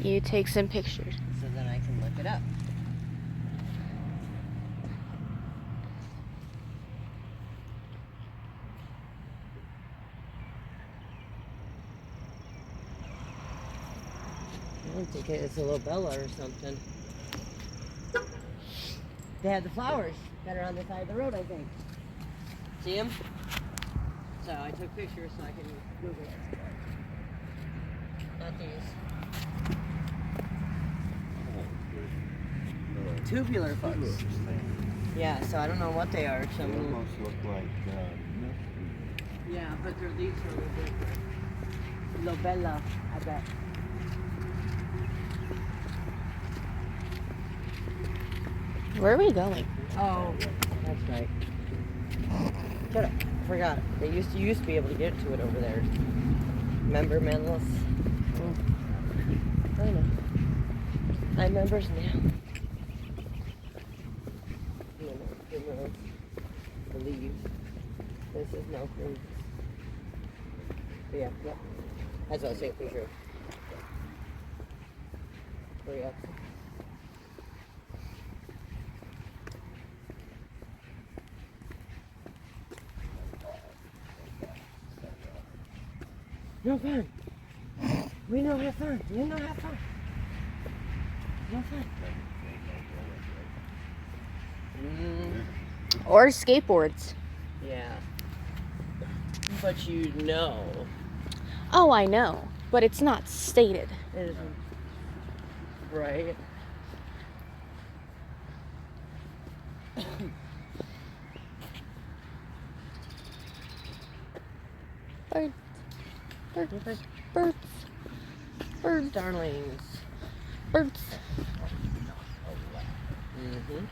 You take some pictures. So then I can look it up. I don't think it's a lobella or something. They have the flowers that are on the side of the road, I think. See them? So I took pictures so I can Google it. Not these. Tubular bugs. Yeah, so I don't know what they are. They almost look like yeah, but these are lobella, I bet. Where are we going? Oh, that's right. Shut up. I forgot. They used to be able to get to it over there. Remember, Menless? I know. I remembers now. The leaves. This is no fruit. Yeah, yep. That's what I was saying for sure. Hurry up. No fun. We know have fun. You know have fun. No fun. Or skateboards. Yeah. But you know. Oh, I know. But it's not stated. It isn't. Right. Birds. Birds. Birds. Birds. Darlings. Birds. Mm-hmm.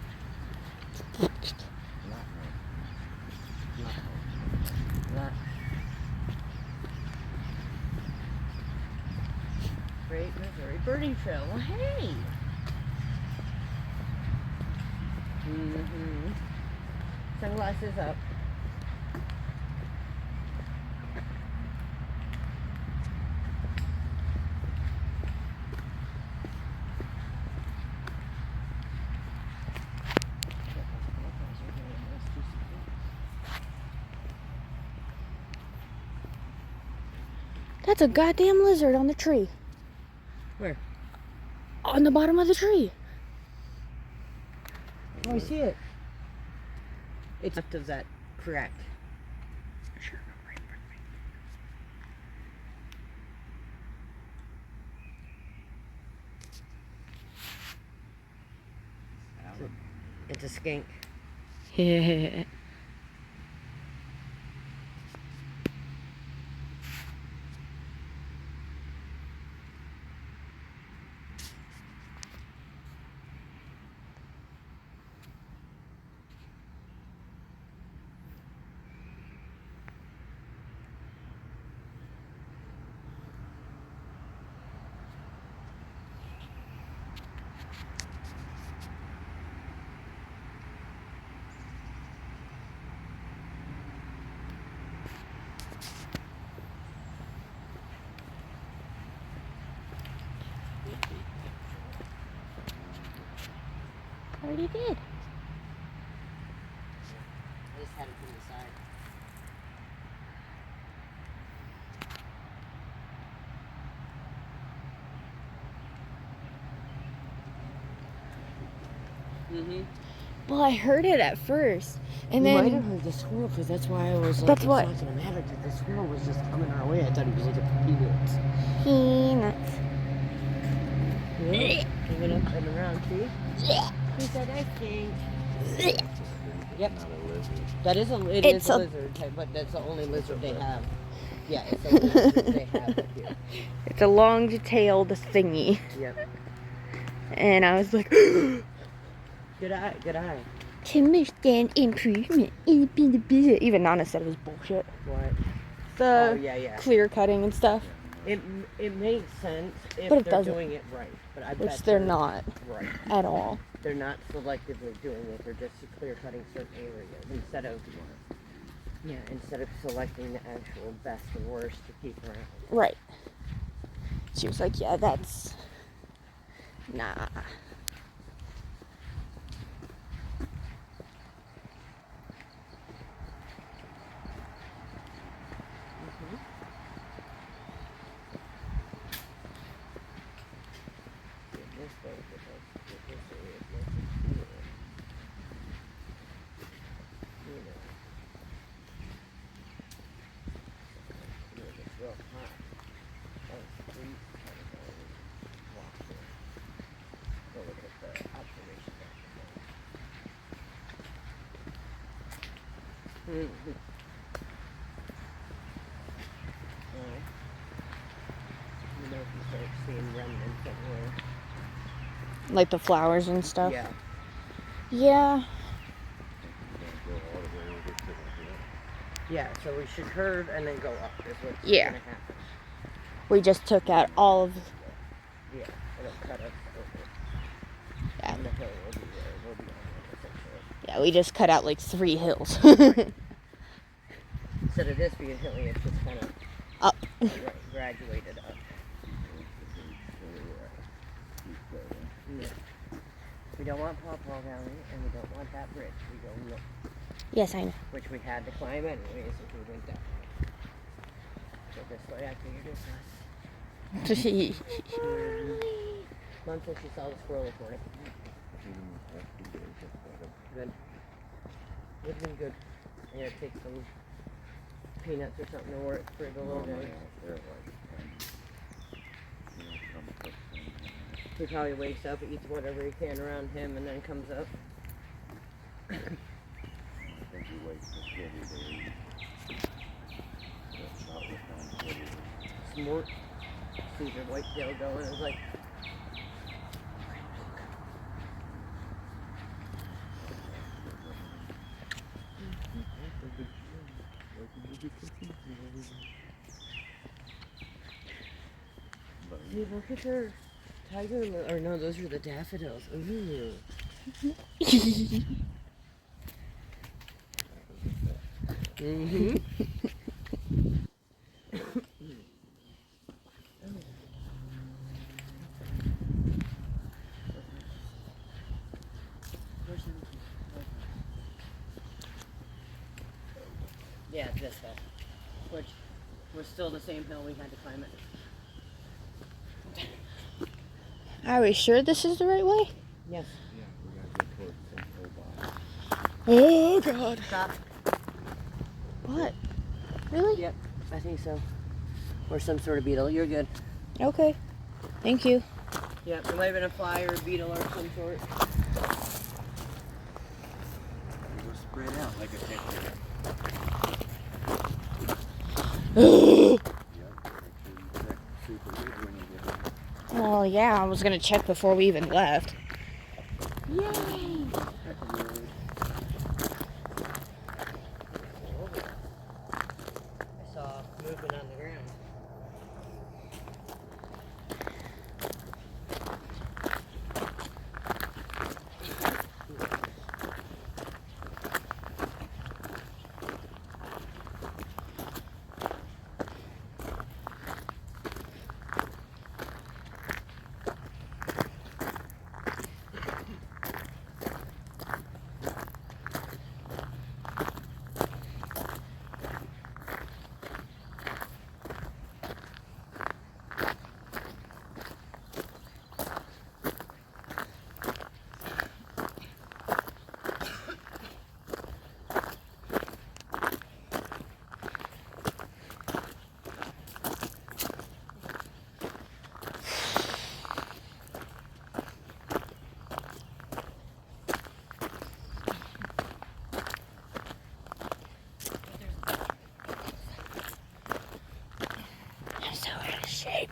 Great Missouri Birding Trail. Well, hey. Mm-hmm. Sunglasses up. That's a goddamn lizard on the tree. Where? On the bottom of the tree. Oh, I see it. It's left of that crack. It's a skink. Yeah. Already did. I just had it from the side. Mm-hmm. Well, I heard it at first, and You then might have heard the squirrel, because that's why I was like, That's it's what? not going to matter, because the squirrel was just coming our way. I thought he was looking for peanuts. peanuts. Yeah. He went up and around, see? He said, I stink. Yep. not a lizard. That is it It's is a a- lizard type, but that's the only lizard they have. Yeah, it's the only lizard they have up here. It's a long-tailed thingy, Yep. and I was like, Good eye, good eye. timber stand improvement. Even Nana said it was bullshit. What? The yeah. clear cutting and stuff, It makes sense if But it they're doesn't. doing it right. But I which bet they're not right. at all. They're not selectively doing it. They're just clear cutting certain areas instead of selecting the actual best and worst to keep around. Right. She was like, yeah, that's Nah. You know, if you start seeing remnants everywhere. Like the flowers and stuff? Yeah. Yeah. Yeah, so we should curve and then go up is what's Yeah. gonna happen. We just took out all of... Yeah, it'll cut us over. Yeah. And the hill will be there. We'll be on it, essentially. Yeah, we just cut out like 3 hills. Instead of this being hilly, it's just kind of Up. Graduated up. Yeah. We don't want Pawpaw Valley, and we don't want that bridge. We go north. Yes, I know. Which we had to climb anyways if we went that way. So this way, I figured it was. Mom said she saw the squirrel this morning. Good. Would have been good. Yeah, take some peanuts or something to work for the little guy. He probably wakes up, eats whatever he can around him, and then comes up. I think he waits for Kitty to eat. About what time Kitty is. Smart. Sees her white tail going and is like, hey, look at her tiger, or no, those are the daffodils. Ooh. Mm-hmm. Yeah, this hill. Which was still the same hill we had to climb it. Are we sure this is the right way? Yes. Yeah, we're gonna get towards the hill bar. Oh, God. Stop. What? Really? Yep, I think so. Or some sort of beetle. You're good. Okay. Thank you. Yep, it might have been a fly or a beetle or some sort. We go spread out like a picture. Yep, make sure you check super good when you get home. Well, yeah, I was gonna check before we even left. Yay! I saw movement on the ground. I'm so out of shape.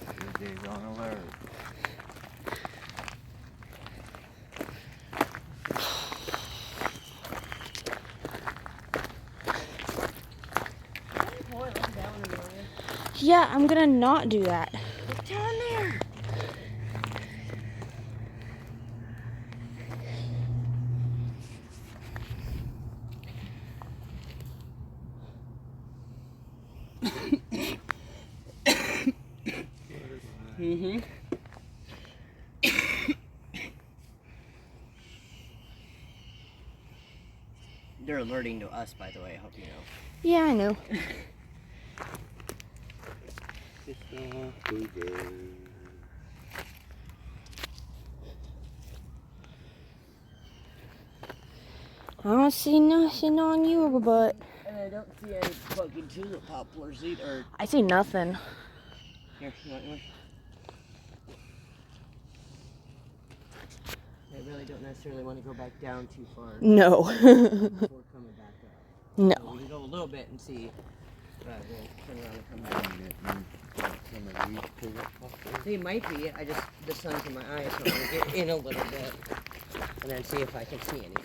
Everything's on alert. Yeah, I'm gonna not do that. Look down there. Mm-hmm. They're alerting to us, by the way. I hope you know. Yeah, I know. I don't see nothing on your butt. And I don't see any fucking tulip poplars either. I see nothing. Here, you want one? I really don't necessarily want to go back down too far. No. Before coming back up. No. So we can go a little bit and see. But we'll turn around and come back. They might be. The sun's in my eyes, so I'm going to get in a little bit. And then see if I can see anything.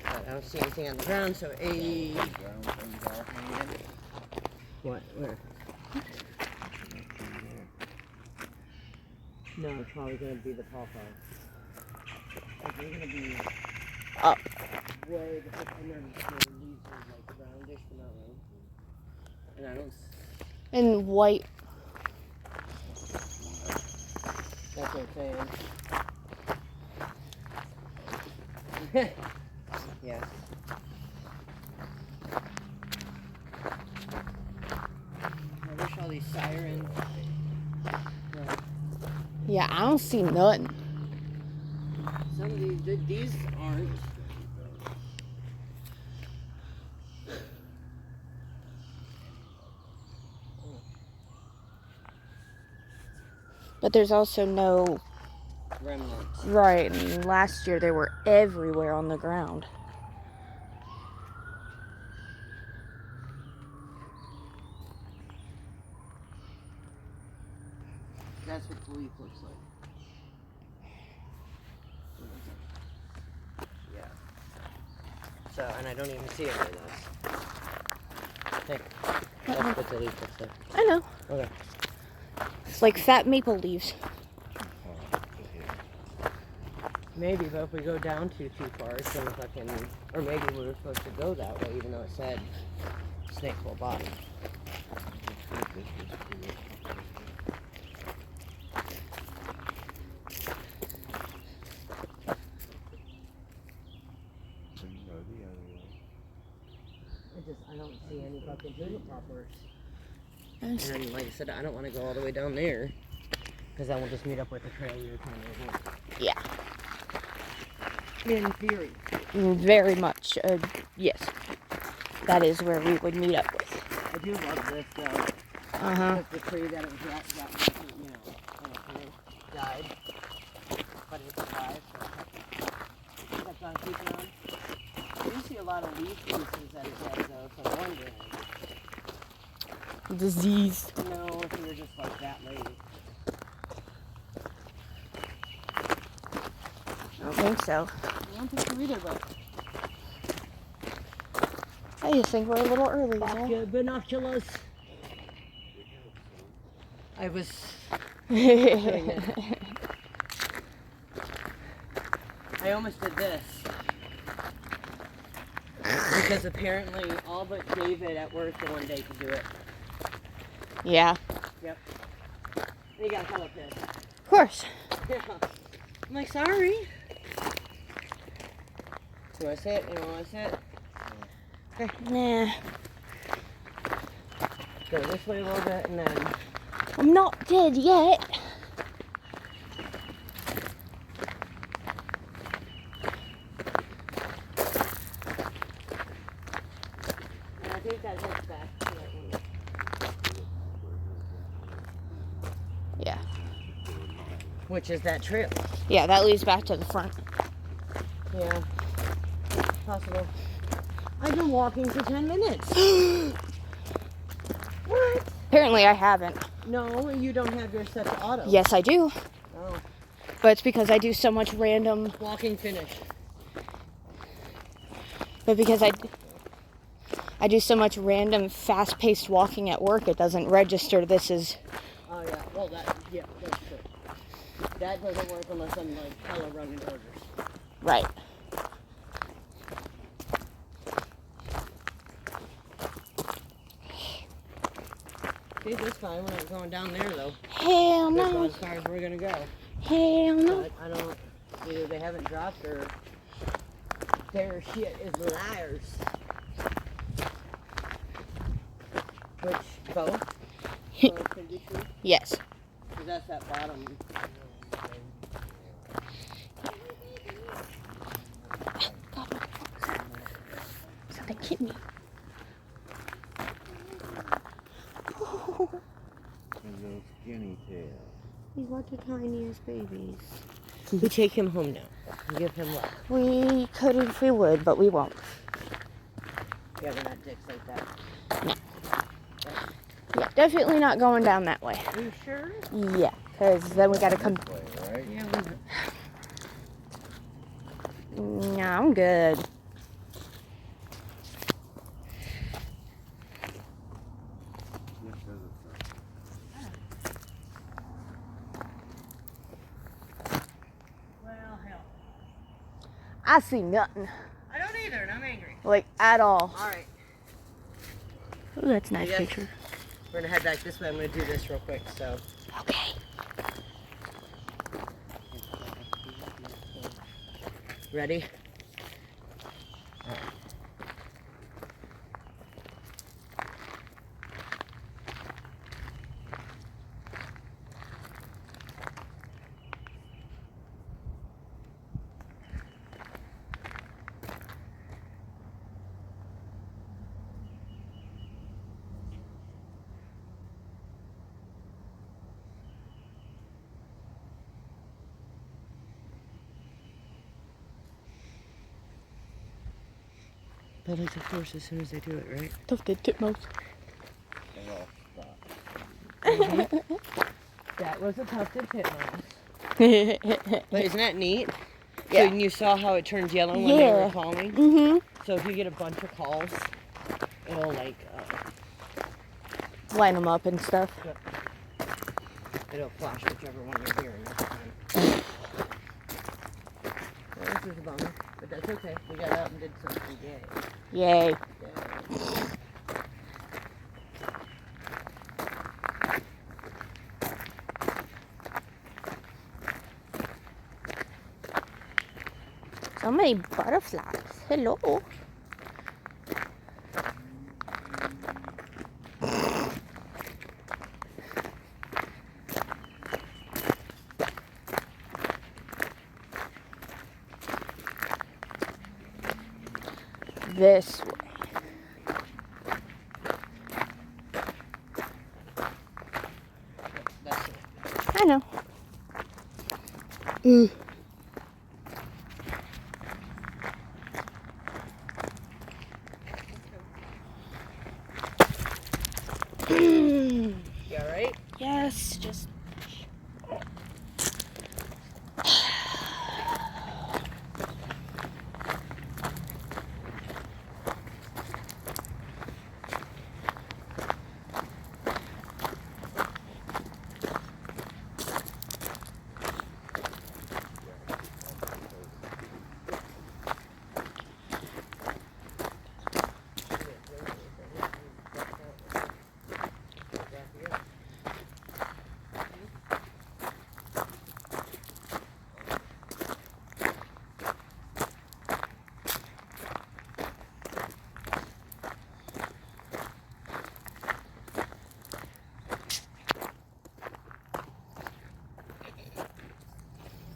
But I don't see anything on the ground, so What? Where? No, it's probably going to be the pawpaw. Like, they're going to be Up. way the fuck, and then the leaves are like roundish, but not round. And I don't. And white. That's what I'm saying. Yeah. I wish all these sirens. Yeah, I don't see nothing. Some of these aren't. But there's also no... Remnants. Right, and last year they were everywhere on the ground. That's what the leaf looks like. Yeah. So, and I don't even see any of those. Hey, that's what the leaf looks like. I know. Okay. It's like fat maple leaves. Maybe, but if we go down too far, it's gonna fucking... Or maybe we were supposed to go that way, even though it said snake full bottom. I don't see any fucking tulip poplars. And like I said, I don't want to go all the way down there, because then we'll just meet up with the trail we were trying to avoid. Yeah. In theory. Very much. Yes. That is where we would meet up with. I do love this though. Uh-huh. The tree that it was that died. But it survived, so it kept on keeping on. I do see a lot of leaf pieces that are dead though, so I'm wondering. Disease. No, if we were just like that late. I don't think so. I don't think so either, but... I just think we're a little early. Binoculars. I was... I almost did this. Because apparently all but David at work the one day could do it. Yeah. Yep. And he got hella pissed. Of course. Yeah. I'm like, sorry. Do I say it? You don't want to say it? Nah. Go this way a little bit and then... I'm not dead yet. And I think that looks back to that one. Yeah. Which is that trail. Yeah, that leads back to the front. Yeah. Possible. I've been walking for 10 minutes. What? Apparently I haven't. No, you don't have your set to auto. Yes, I do. Oh. But it's because I do so much random... Walking finish. But because I I do so much random fast-paced walking at work, it doesn't register this as... Oh, yeah. Well, that's true. That doesn't work unless I'm, like, hella running orders. Right. See, this time we're not going down there, though. Hell That's no. about as far as we're gonna go. Hell no. But I don't... Either they haven't dropped or their shit is liars. Which, both? Both can be true. Yes. Because that's that bottom. Something hit me. And those skinny tails. He's like the tiniest babies. We take him home now. Give him luck. We could if we would, but we won't. Yeah, we're not dicks like that. Yeah, definitely not going down that way. Are you sure? Yeah, because then we gotta come... This way, right? Yeah, No, I'm good. This doesn't Well, hell. I see nothing. I don't either, and I'm angry. Like, at all. Alright, Ooh, that's a nice Yes. picture. we're gonna head back this way. I'm gonna do this real quick, so. Okay. Ready? But like, of course, as soon as I do it, right? Tufted titmouse. They all stop. That was a tufted titmouse. But isn't that neat? Yeah. So you saw how it turned yellow when they were Yeah. calling? Mm-hmm. So if you get a bunch of calls, it'll like, Line them up and stuff. it'll flash whichever one you're hearing at the time. Well, this is a bummer, but that's okay. We got out and did something. Yay. Yay. Yay. So many butterflies. Hello. This way. That's it. I know. Mm. You alright? Yes, just...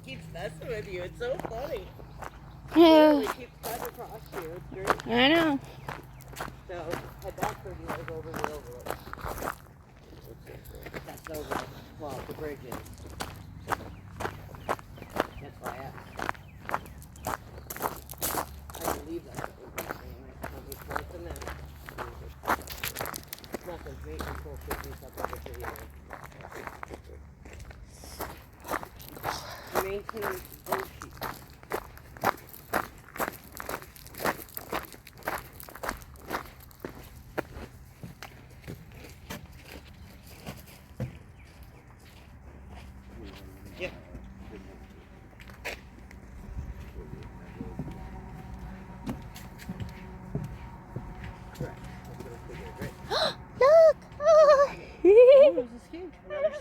Keeps messing with you. It's so funny. Yeah, Literally keeps cutting across you. It's great. I know. So, head back 30 yards over the overlook. That's over. Well, the bridge is. That's why I asked. I believe that's what we're doing. Let me point them out. Nothing. Wait until shoot these up over to the other. Maintain both sheets.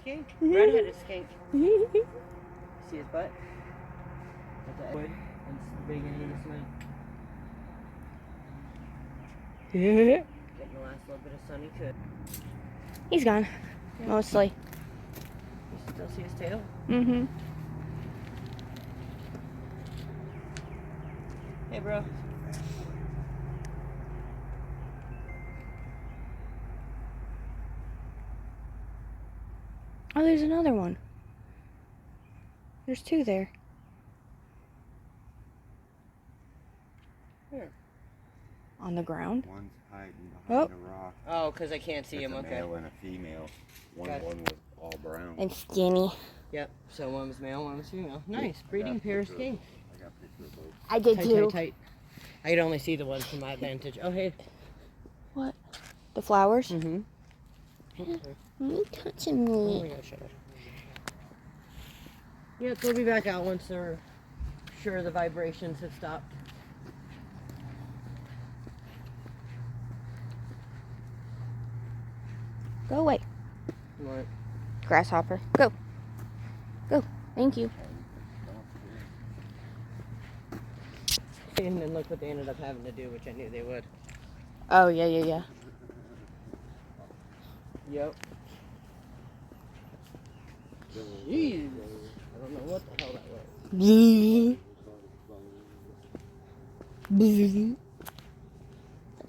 skink. Redheaded skink. See his butt? That's a wood. And it's big and in the cement. Getting the last little bit of sun he could. He's gone. Yeah. Mostly. You still see his tail? Mm-hmm. Hey, bro. Oh, there's another one. There's two there. Where? On the ground. One's hiding behind a rock. Oh, because I can't see It's him. a Okay. male and a female. One Gotcha. was all brown. And skinny. Yep. So one was male, one was female. Nice. Breeding pair of skinks. I got a picture of both. I did too. Tight. I could only see the ones from my vantage. Oh, hey. What? The flowers? Mm-hmm. You touching Oh my me. gosh, shut up. Yep, they'll be back out once they're sure the vibrations have stopped. Go away. What? Grasshopper. Go. Go. Thank you. And then look what they ended up having to do, which I knew they would. Oh, yeah. Yep. Jeez. I don't know what the hell that was.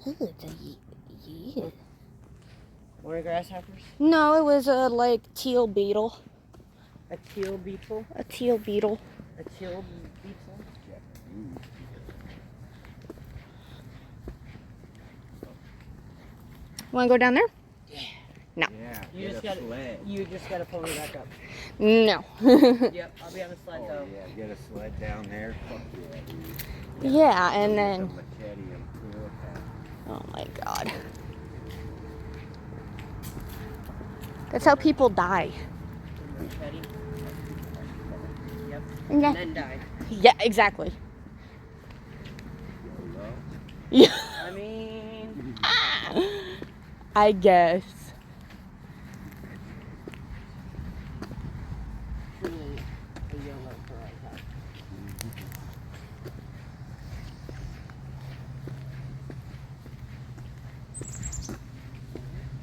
Ooh, it's a yeah. More grasshoppers? No, it was a like teal beetle. A teal beetle? A teal beetle. A teal beetle? Want to go down there? No. Yeah, You just gotta pull me back up. No. Yep, I'll be on the sled Oh though. yeah, get a sled down there. Fuck yeah, dude. Yeah, and then. A machete and clear a path. Oh my god. That's how people die. Machete. Yep. Yeah. And then die. Yeah, exactly. YOLO. Yeah. I mean, I guess. truly a YOLO for our time.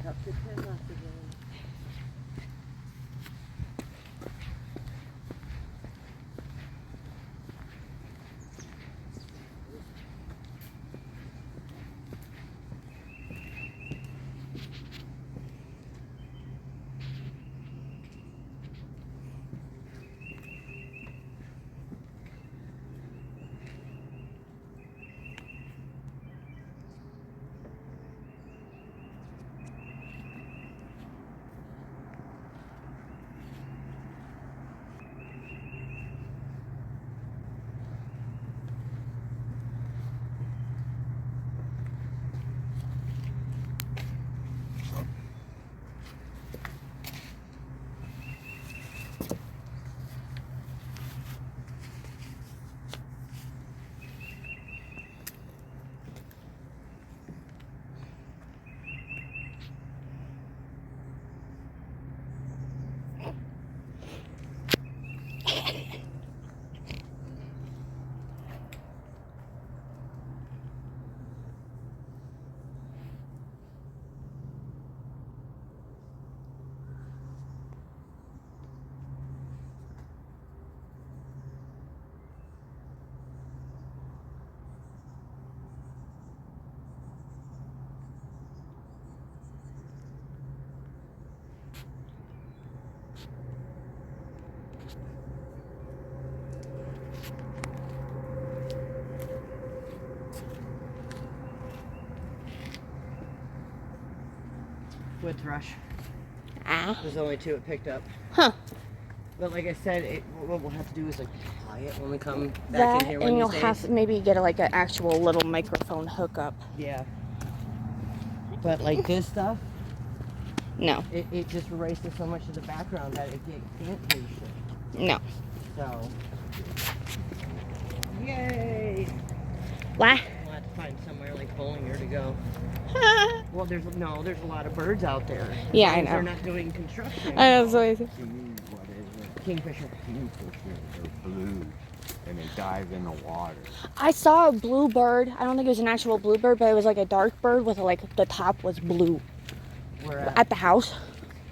Cup to 10 left again. With thrush. Ah. There's only 2 it picked up. Huh. But like I said, what we'll have to do is like apply it when we come back That, in here and one you'll of these have days. to maybe get like an actual little microphone hookup. Yeah. But like this stuff, No. it just erases so much of the background that it can't do shit. No. So, yay! Why? We'll have to find somewhere like Bowlinger to go. Well, there's a lot of birds out there. Yeah, As long I as know. They're not doing construction. I know, so I said- To me, what is it? Kingfisher. Kingfisher, they're blue, and they dive in the water. I saw a blue bird. I don't think it was an actual blue bird, but it was like a dark bird with like the top was blue Where at the house.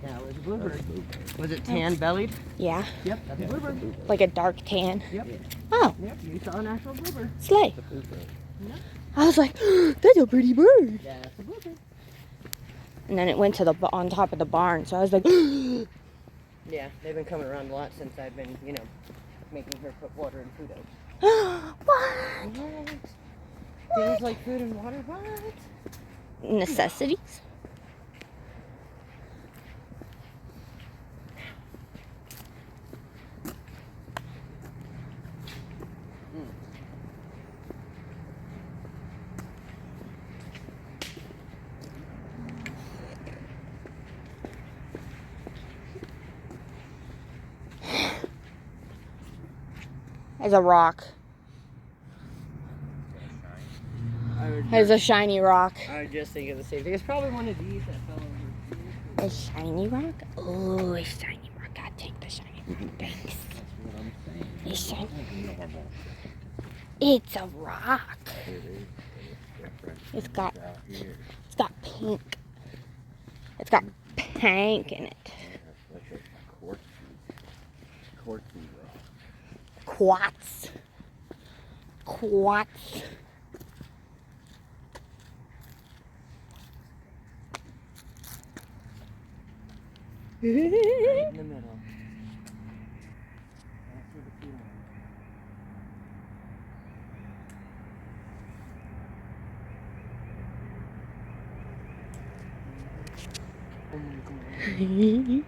Yeah, it was a bluebird. That's bluebird. Was it tan-bellied? Yeah, Yep, that's a bluebird. like a dark tan. Yep. Oh, Yep, you saw an actual bluebird. slay. It's a bluebird. I was like, that's a pretty bird. Yeah, that's a bluebird. And then it went to the on top of the barn, so I was like, Yeah, they've been coming around a lot since I've been, making her put water and food out. what? What? Things like food and water, what? Necessities? As a rock. As a shiny rock. I was just thinking the same thing. It's probably one of these that fell over. A shiny rock? Oh, a shiny rock. I'll take the shiny rock. Thanks. That's what I'm saying. It's shiny. It's normal. It's a rock. It is. It's different. It's got Out here. it's got pink. It's got pink in it. Yeah, it's like a quartzy rock. Quartz. Quartz. Right in the middle. That's where the food is. Oh my god.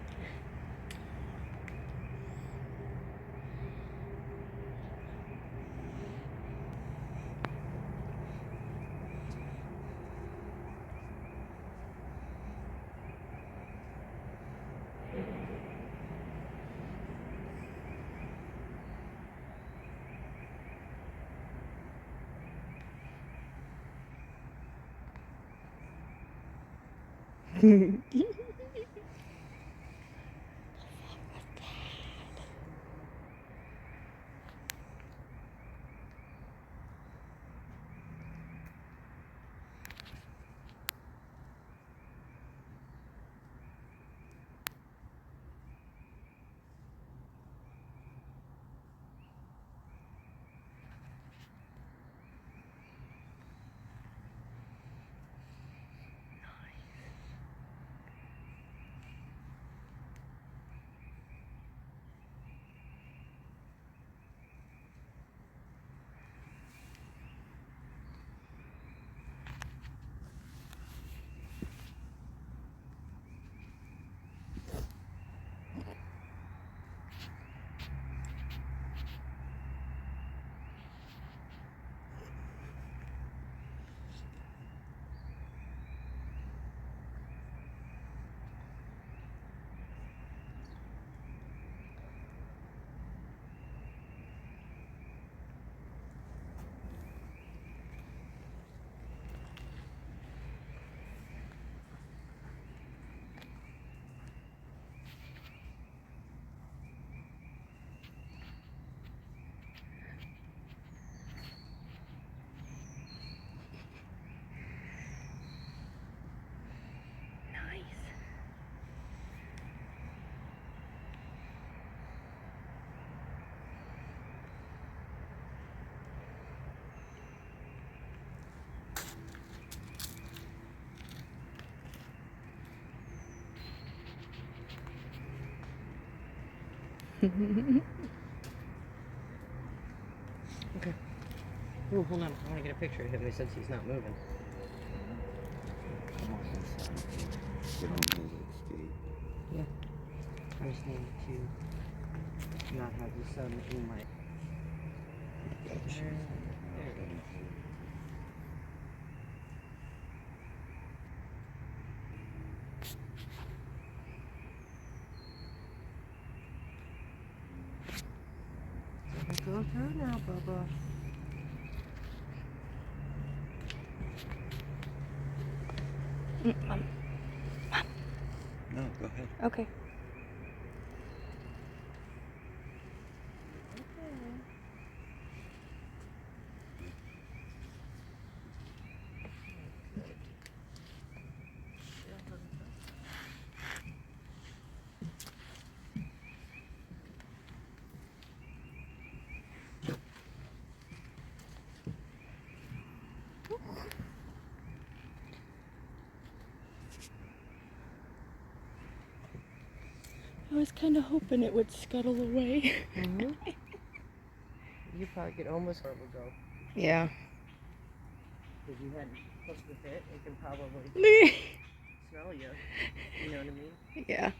Okay. Ooh, hold on. I want to get a picture of him since he's not moving. Come on inside. Get on his escape. Yeah. I just need to not have the sun in my... There we go. Go through now, Bubba. No, go ahead. Okay. I was kind of hoping it would scuttle away. Mm-hmm. You probably could almost where it would go. Yeah. If you had hooked with it, it can probably smell you. You know what I mean? Yeah.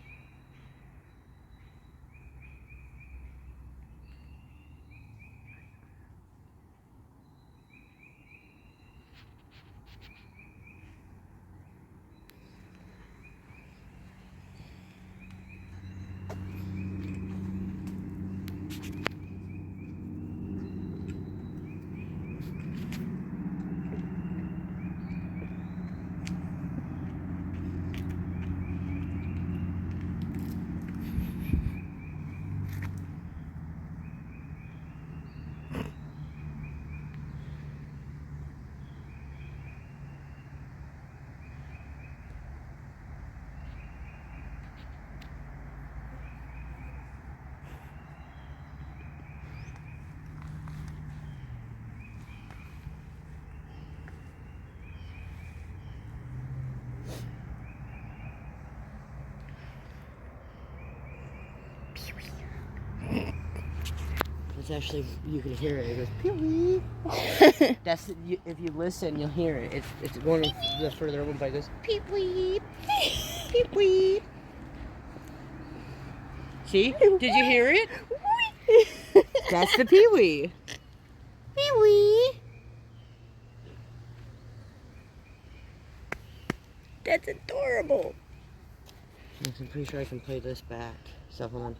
It's actually, you can hear it. It goes, pew-wee. That's, if you listen, you'll hear it. It's one of the further one, but it goes, peep-wee, peep-wee. See? Did you hear it? That's the peewee. Peewee. That's adorable. I'm pretty sure I can play this back. So hold on.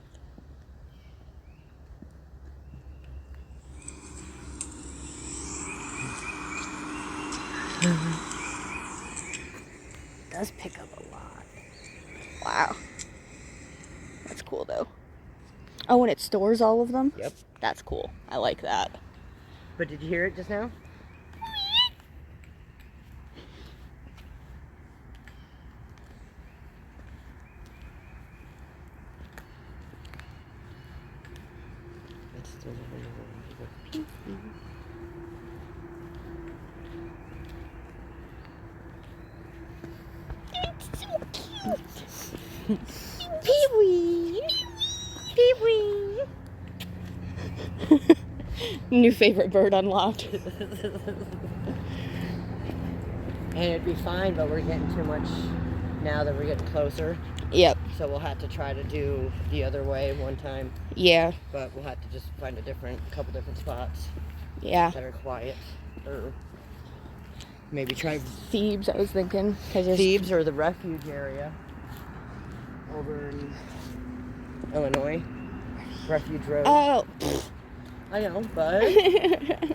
It does pick up a lot. Wow. That's cool though. Oh, and it stores all of them? Yep. That's cool. I like that. But did you hear it just now? It's still It's so cute. Pee-wee. Pee-wee. New favorite bird unlocked. And it'd be fine, but we're getting too much now that we're getting closer. Yep. So we'll have to try to do the other way one time. Yeah. But we'll have to just find couple different spots Yeah. that are quiet. Or maybe try Thebes, I was thinking. Thebes or the refuge area over in Illinois. Refuge Road. Oh. I know, but I guarantee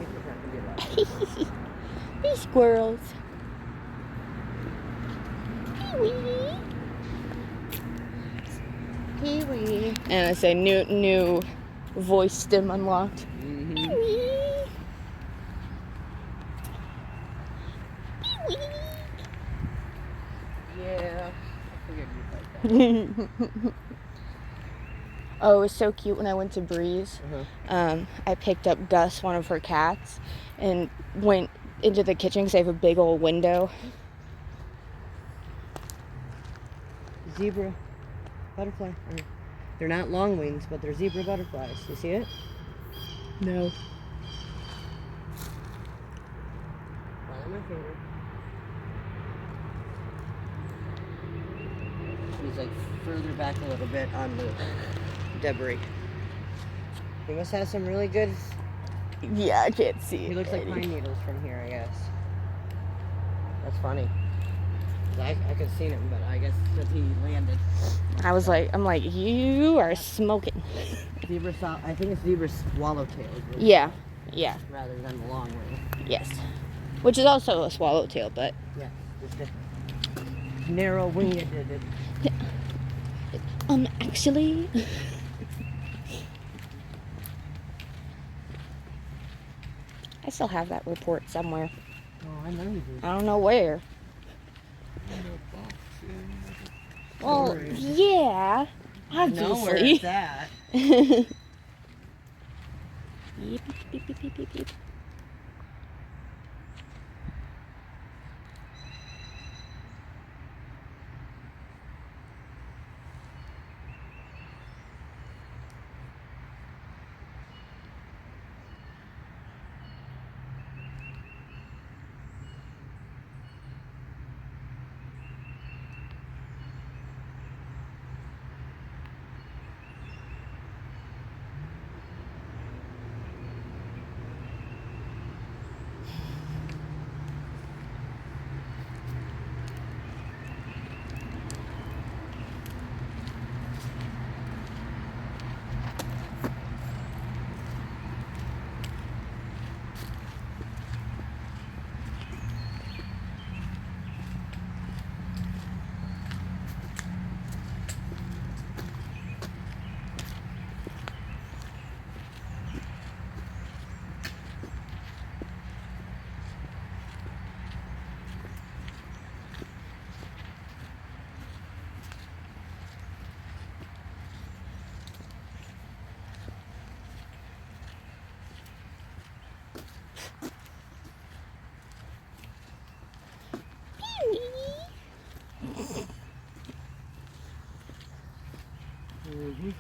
it's not gonna be loud. These squirrels. Pee-wee. Pee-wee. And I say new voice stem unlocked. Mm-hmm. Pee-wee. Pee-wee. Yeah. I figured you'd like that. Oh, it was so cute when I went to Breeze. I picked up Gus, one of her cats, and went into the kitchen because they have a big old window. Zebra butterfly. They're not long wings, but they're zebra butterflies. You see it? No. Right on my finger. He's like further back a little bit on the debris. He must have some really good. Yeah, I can't see it. He looks like pine needles from here, I guess. That's funny. I could have seen him, but I guess because he landed. I'm like, you are smoking. I think it's zebra swallowtail. Yeah, yeah, Rather than the long wing. yes. which is also a swallowtail, but Yeah, just a narrow winged. Actually. I still have that report somewhere. Oh, I know you do. I don't know where. Well, yeah, I know where obviously. it's at. Beep, beep, beep, beep, beep, beep. Mm-hmm.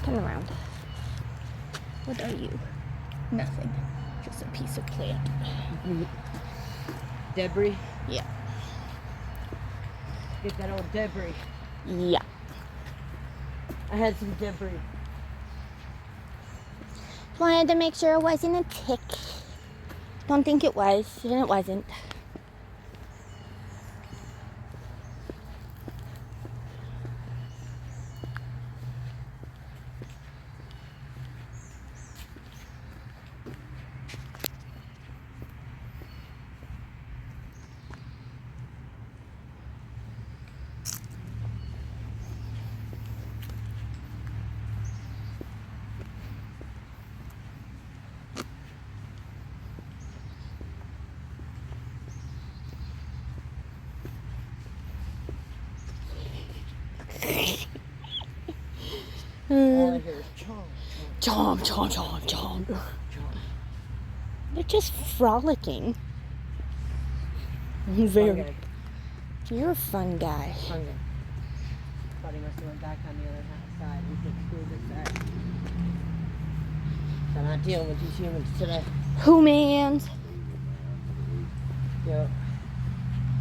Turn around. What are you? Nothing. Just a piece of plant. Debris. Yeah. Get that old debris. Yeah. I had some debris. Wanted to make sure it wasn't a tick. Don't think it was, and it wasn't. All I hear is chomp, Chomp, chomp, chomp, chomp. They're just frolicking. Very. Fungi. You're a fun guy. Fungi. Thought he must have went back on the other side. We could screw this side. So I'm not dealing with these humans today. Who mans? Yep.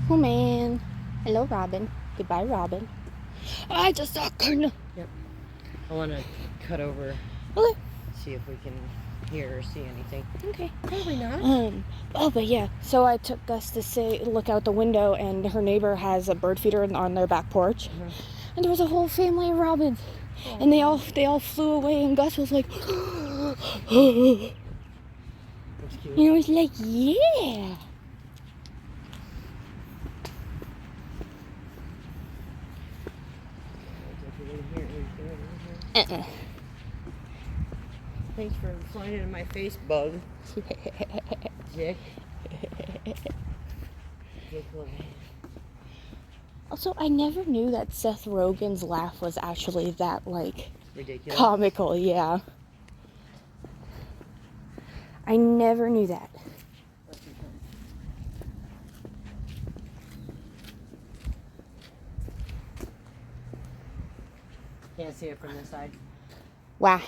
Who man? Hello, Robin. Goodbye, Robin. I just saw Cardinal. Yep. I want to cut over. Okay. See if we can hear or see anything. Okay. Probably not. Oh, but yeah. So I took Gus to look out the window, and her neighbor has a bird feeder on their back porch, and there was a whole family of robins, and they all flew away, and Gus was like, That's cute. and I was like, yeah. Thanks for flying into my face, bug. Dick. Dick little. Also, I never knew that Seth Rogen's laugh was actually that, like, Ridiculous. comical, yeah. I never knew that. Can't see it from this side. Wow.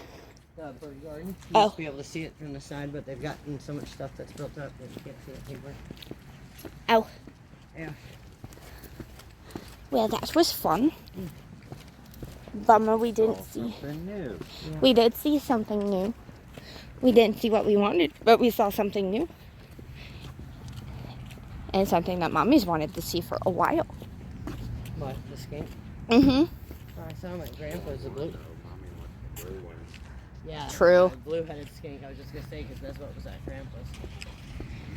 The bird garden. You Oh. used to be able to see it from the side, but they've gotten so much stuff that's built up that you can't see it anymore. Ow. Yeah. Well, that was fun. Bummer we didn't see. Something new. Yeah. We did see something new. We didn't see what we wanted, but we saw something new. And something that Mommy's wanted to see for a while. What, the skink? Mm-hmm. Oh, I saw my grandpa's a blue. Yeah. True. A blue-headed skink. I was just gonna say because that's what was at grandpa's.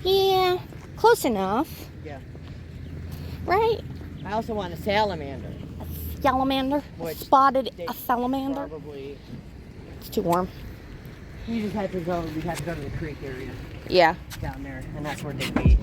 Yeah, close enough. Yeah. Right? I also want a salamander. Salamander. Which Spotted they a salamander. Probably. It's too warm. We just had to go. We had to go to the creek area Yeah. down there, and that's where they'd be.